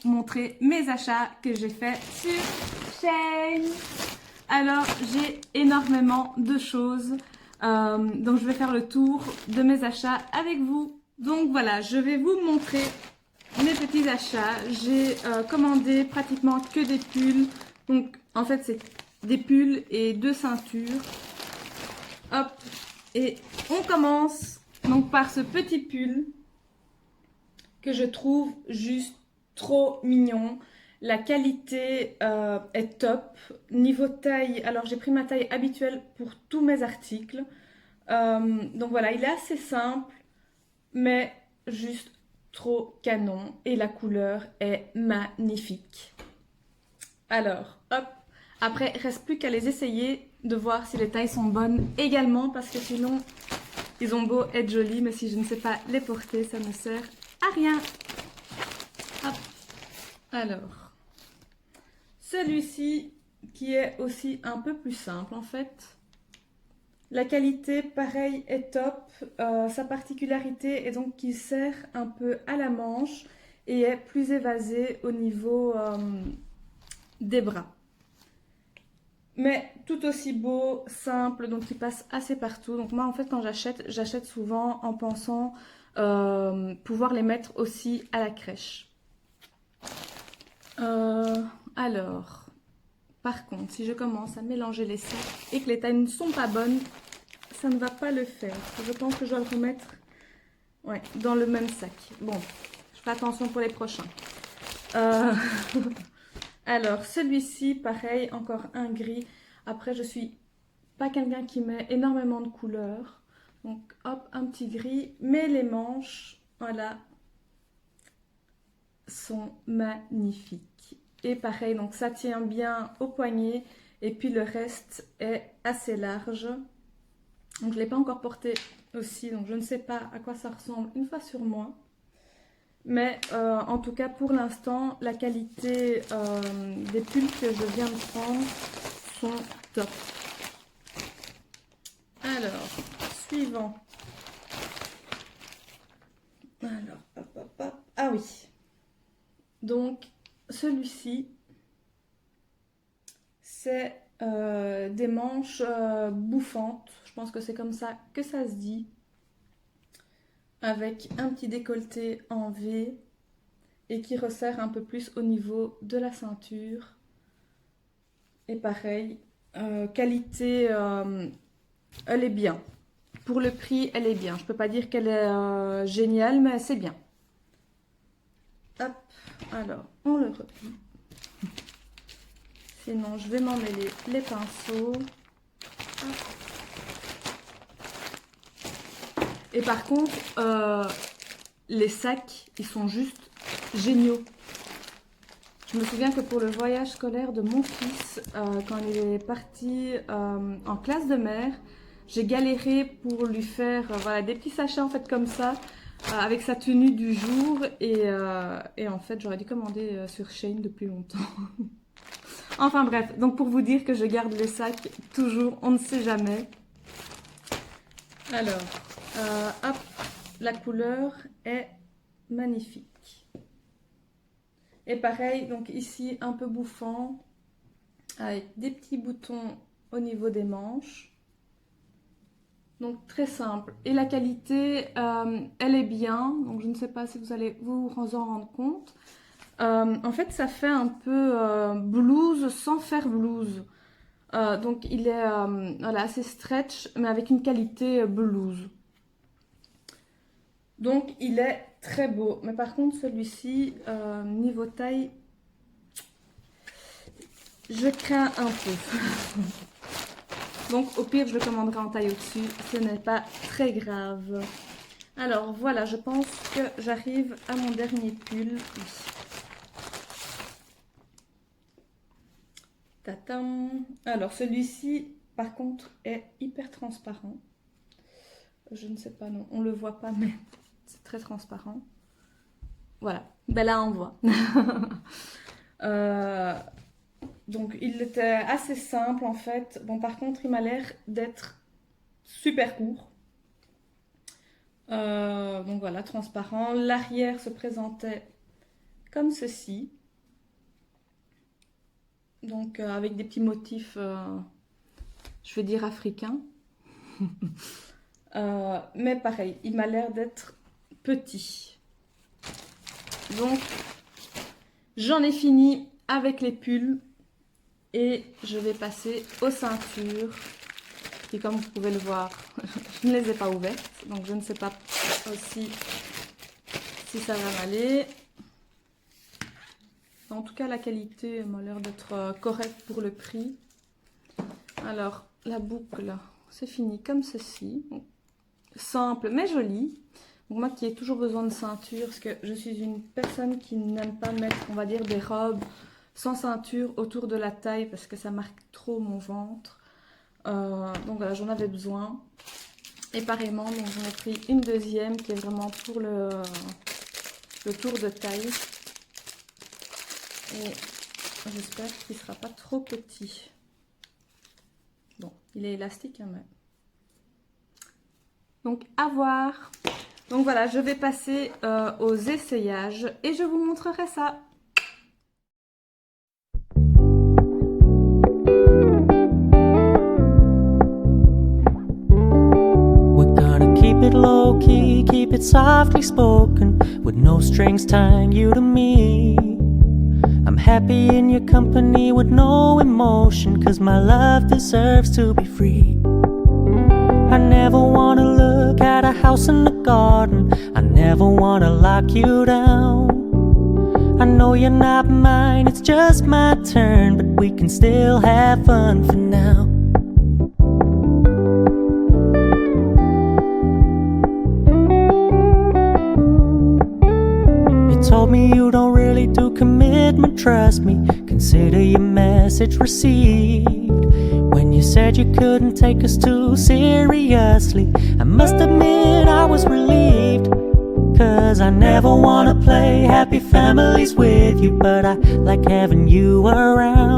vous montrer mes achats que j'ai fait sur Shein. Alors, j'ai énormément de choses, donc je vais faire le tour de mes achats avec vous. Donc voilà, je vais vous montrer mes petits achats. J'ai commandé pratiquement que des pulls. Donc en fait, c'est des pulls et 2 ceintures. Hop, et on commence donc par ce petit pull que je trouve juste trop mignon. La qualité est top. Niveau taille, alors j'ai pris ma taille habituelle pour tous mes articles. Donc voilà, il est assez simple, mais juste trop canon. Et la couleur est magnifique. Alors, hop. Après, il ne reste plus qu'à les essayer, de voir si les tailles sont bonnes également, parce que sinon, ils ont beau être jolis, mais si je ne sais pas les porter, ça ne sert à rien. Hop. Alors, celui-ci qui est aussi un peu plus simple en fait. La qualité, pareil, est top. Sa particularité est donc qu'il sert un peu à la manche et est plus évasé au niveau des bras. Mais tout aussi beau, simple, donc il passe assez partout. Donc moi en fait quand j'achète souvent en pensant pouvoir les mettre aussi à la crèche. Alors, par contre, si je commence à mélanger les sacs et que les tailles ne sont pas bonnes, ça ne va pas le faire. Je pense que je dois le remettre dans le même sac. Bon, je fais attention pour les prochains. Alors, celui-ci, pareil, encore un gris. Après, je suis pas quelqu'un qui met énormément de couleurs. Donc, hop, un petit gris. Mais les manches, voilà, sont magnifiques. Et pareil, donc ça tient bien au poignet. Et puis le reste est assez large. Donc, je ne l'ai pas encore porté aussi. Donc, je ne sais pas à quoi ça ressemble une fois sur moi. Mais en tout cas, pour l'instant, la qualité des pulls que je viens de prendre sont top. Alors, suivant. Alors, hop, hop, hop. Ah oui. Donc, celui-ci, c'est des manches bouffantes. Je pense que c'est comme ça que ça se dit. Avec un petit décolleté en V et qui resserre un peu plus au niveau de la ceinture. Et pareil, qualité, elle est bien. Pour le prix, elle est bien. Je peux pas dire qu'elle est géniale, mais c'est bien. Hop, alors, on le replie. Sinon, je vais m'emmêler les pinceaux. Hop. Et par contre, les sacs, ils sont juste géniaux. Je me souviens que pour le voyage scolaire de mon fils, quand il est parti en classe de mer, j'ai galéré pour lui faire voilà, des petits sachets en fait comme ça, avec sa tenue du jour. Et en fait, j'aurais dû commander sur Shein depuis longtemps. Enfin bref, donc pour vous dire que je garde les sacs toujours, on ne sait jamais. Alors, hop, la couleur est magnifique. Et pareil, donc ici un peu bouffant, avec des petits boutons au niveau des manches. Donc très simple. Et la qualité, elle est bien. Donc je ne sais pas si vous allez vous en rendre compte. En fait, ça fait un peu blouse sans faire blouse. Donc il est voilà, assez stretch, mais avec une qualité blouse. Donc il est très beau. Mais par contre, celui-ci, niveau taille, je crains un peu. Donc au pire, je le commanderai en taille au-dessus. Ce n'est pas très grave. Alors voilà, je pense que j'arrive à mon dernier pull. Oui. Tatam. Alors celui-ci, par contre, est hyper transparent. Je ne sais pas, non, on le voit pas, mais c'est très transparent. Voilà, ben là on voit. Donc il était assez simple en fait. Bon par contre il m'a l'air d'être super court. Donc voilà, transparent. L'arrière se présentait comme ceci. Donc avec des petits motifs, je vais dire africains. Mais pareil, il m'a l'air d'être petit. Donc j'en ai fini avec les pulls et je vais passer aux ceintures. Et comme vous pouvez le voir, je ne les ai pas ouvertes, donc je ne sais pas aussi si ça va m'aller. En tout cas, la qualité m'a l'air d'être correcte pour le prix. Alors, la boucle, c'est fini comme ceci. Donc, simple mais jolie. Donc, moi qui ai toujours besoin de ceinture, parce que je suis une personne qui n'aime pas mettre, on va dire, des robes sans ceinture autour de la taille parce que ça marque trop mon ventre. Donc voilà, j'en avais besoin. Et pareillement, donc j'en ai pris une deuxième qui est vraiment pour le tour de taille. Et j'espère qu'il ne sera pas trop petit. Bon, il est élastique, hein, mais... Donc à voir. Donc voilà, je vais passer aux essayages et je vous montrerai ça. Low key, keep it softly spoken, with no strings tying you to me. I'm happy in your company with no emotion, 'cause my love deserves to be free. I never wanna look at a house in the garden, I never wanna lock you down. I know you're not mine, it's just my turn, but we can still have fun for now. Told me you don't really do commitment, trust me, consider your message received. When you said you couldn't take us too seriously, I must admit I was relieved. 'Cause I never wanna play happy families with you, but I like having you around.